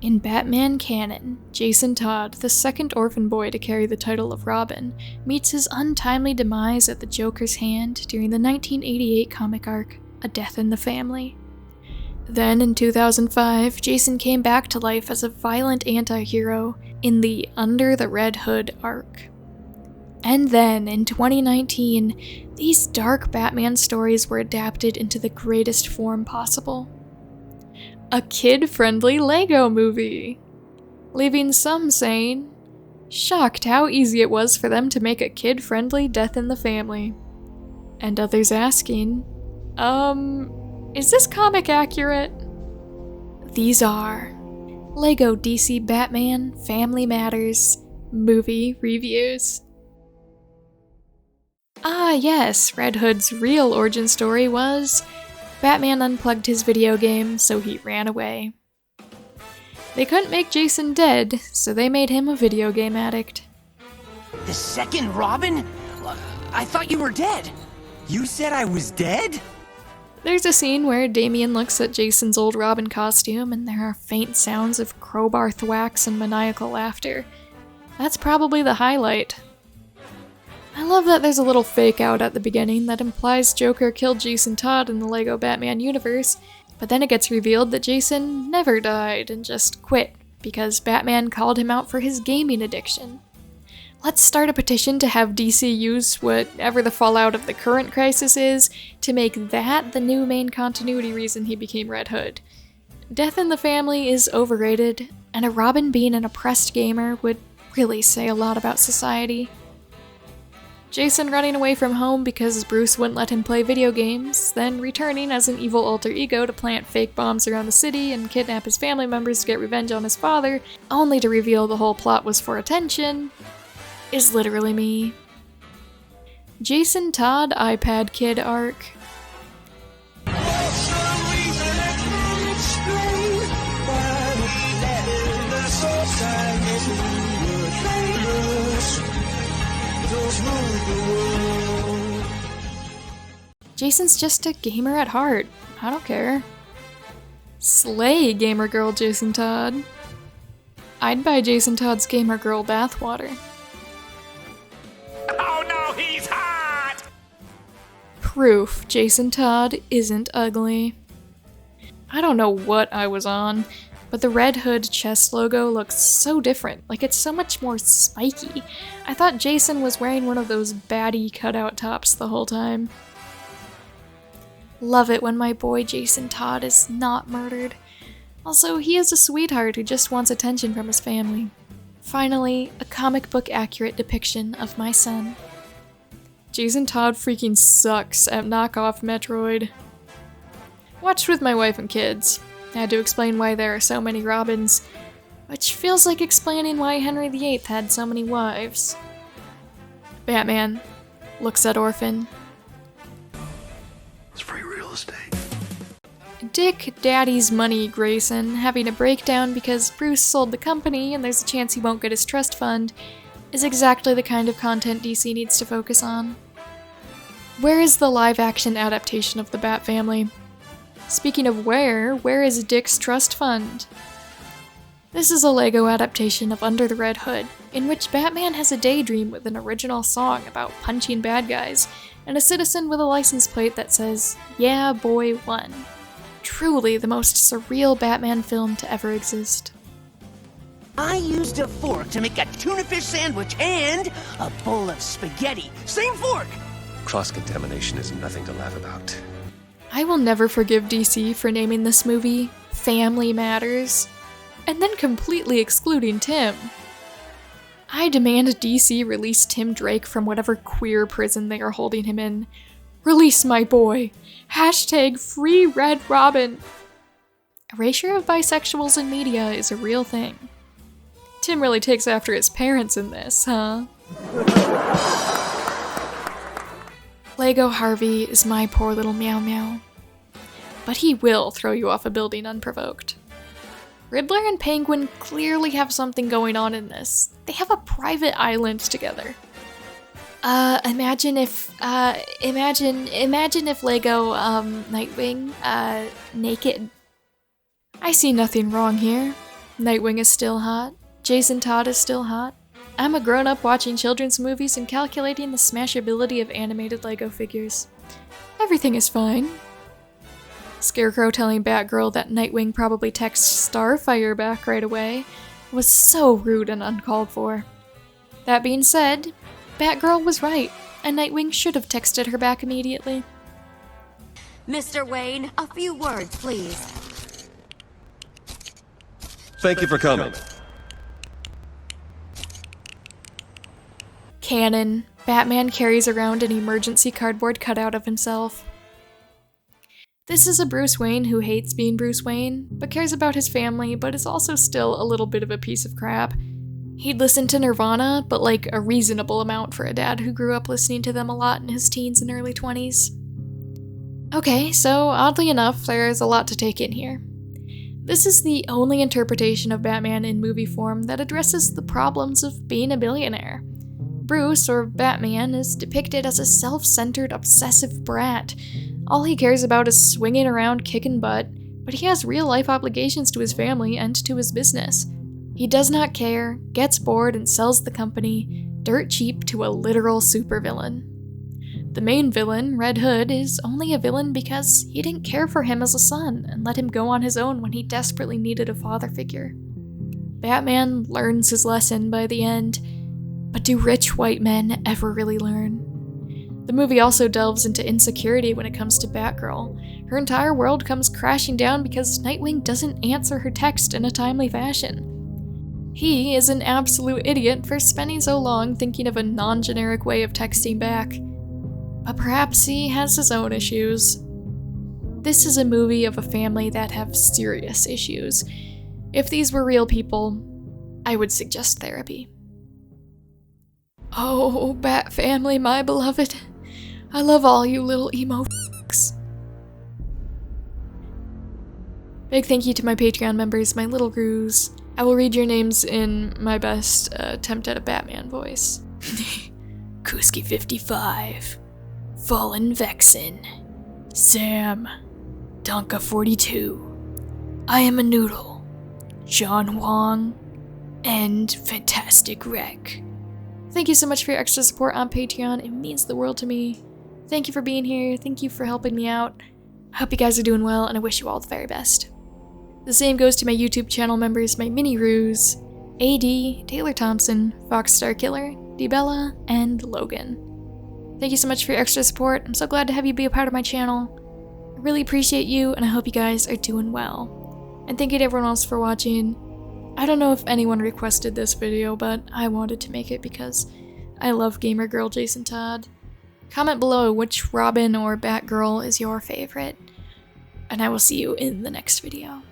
In Batman canon, Jason Todd, the second orphan boy to carry the title of Robin, meets his untimely demise at the Joker's hand during the 1988 comic arc, A Death in the Family. Then, in 2005, Jason came back to life as a violent anti-hero in the Under the Red Hood arc. And then, in 2019, these dark Batman stories were adapted into the greatest form possible. A kid-friendly Lego movie! Leaving some saying, shocked how easy it was for them to make a kid-friendly Death in the Family. And others asking, is this comic accurate? These are Lego DC Batman Family Matters movie reviews. Ah yes, Red Hood's real origin story was Batman unplugged his video game, so he ran away. They couldn't make Jason dead, so they made him a video game addict. The second Robin? I thought you were dead. You said I was dead? There's a scene where Damian looks at Jason's old Robin costume, and there are faint sounds of crowbar thwacks and maniacal laughter. That's probably the highlight. I love that there's a little fake out at the beginning that implies Joker killed Jason Todd in the Lego Batman universe, but then it gets revealed that Jason never died and just quit because Batman called him out for his gaming addiction. Let's start a petition to have DC use whatever the fallout of the current crisis is to make that the new main continuity reason he became Red Hood. Death in the Family is overrated, and a Robin being an oppressed gamer would really say a lot about society. Jason running away from home because Bruce wouldn't let him play video games, then returning as an evil alter ego to plant fake bombs around the city and kidnap his family members to get revenge on his father, only to reveal the whole plot was for attention, is literally me. Jason Todd iPad Kid arc. Jason's just a gamer at heart. I don't care. Slay, gamer girl Jason Todd. I'd buy Jason Todd's gamer girl bathwater. Oh no, he's hot! Proof Jason Todd isn't ugly. I don't know what I was on, but the Red Hood chest logo looks so different, like it's so much more spiky. I thought Jason was wearing one of those baddie cutout tops the whole time. Love it when my boy Jason Todd is not murdered. Also, he is a sweetheart who just wants attention from his family. Finally, a comic book accurate depiction of my son. Jason Todd freaking sucks at knockoff Metroid. Watched with my wife and kids. Had to explain why there are so many Robins, which feels like explaining why Henry VIII had so many wives. Batman looks at orphan. It's free real estate. Dick Daddy's Money Grayson having a breakdown because Bruce sold the company and there's a chance he won't get his trust fund is exactly the kind of content DC needs to focus on. Where is the live-action adaptation of the Bat Family? Speaking of where is Dick's trust fund? This is a Lego adaptation of Under the Red Hood, in which Batman has a daydream with an original song about punching bad guys, and a citizen with a license plate that says, "Yeah, boy, won." Truly the most surreal Batman film to ever exist. I used a fork to make a tuna fish sandwich and a bowl of spaghetti. Same fork! Cross-contamination is nothing to laugh about. I will never forgive DC for naming this movie Family Matters, and then completely excluding Tim. I demand DC release Tim Drake from whatever queer prison they are holding him in. Release my boy! Hashtag Free Red Robin! Erasure of bisexuals in media is a real thing. Tim really takes after his parents in this, huh? Lego Harvey is my poor little meow meow. But he will throw you off a building unprovoked. Riddler and Penguin clearly have something going on in this. They have a private island together. Imagine if Lego, Nightwing, naked. I see nothing wrong here. Nightwing is still hot. Jason Todd is still hot. I'm a grown-up watching children's movies and calculating the smashability of animated Lego figures. Everything is fine. Scarecrow telling Batgirl that Nightwing probably texts Starfire back right away was so rude and uncalled for. That being said, Batgirl was right, and Nightwing should have texted her back immediately. Mr. Wayne, a few words, please. Thank you for coming. Canon. Batman carries around an emergency cardboard cutout of himself. This is a Bruce Wayne who hates being Bruce Wayne, but cares about his family, but is also still a little bit of a piece of crap. He'd listen to Nirvana, but like a reasonable amount for a dad who grew up listening to them a lot in his teens and early 20s. Okay, so oddly enough, there's a lot to take in here. This is the only interpretation of Batman in movie form that addresses the problems of being a billionaire. Bruce, or Batman, is depicted as a self-centered, obsessive brat. All he cares about is swinging around kicking butt, but he has real-life obligations to his family and to his business. He does not care, gets bored, and sells the company dirt cheap to a literal supervillain. The main villain, Red Hood, is only a villain because he didn't care for him as a son and let him go on his own when he desperately needed a father figure. Batman learns his lesson by the end, but do rich white men ever really learn? The movie also delves into insecurity when it comes to Batgirl. Her entire world comes crashing down because Nightwing doesn't answer her text in a timely fashion. He is an absolute idiot for spending so long thinking of a non-generic way of texting back. But perhaps he has his own issues. This is a movie of a family that have serious issues. If these were real people, I would suggest therapy. Oh, Bat family, my beloved. I love all you little emo f***s. Big thank you to my Patreon members, my little Groos. I will read your names in my best attempt at a Batman voice. Kuski55, Fallen Vexen, Sam, Donka42, I Am a Noodle, John Wong, and Fantastic Wreck. Thank you so much for your extra support on Patreon. It means the world to me. Thank you for being here. Thank you for helping me out. I hope you guys are doing well, and I wish you all the very best. The same goes to my YouTube channel members, my mini-roos, AD, Taylor Thompson, Fox Star Killer, DeBella, and Logan. Thank you so much for your extra support. I'm so glad to have you be a part of my channel. I really appreciate you, and I hope you guys are doing well. And thank you to everyone else for watching. I don't know if anyone requested this video, but I wanted to make it because I love gamer girl Jason Todd. Comment below which Robin or Batgirl is your favorite, and I will see you in the next video.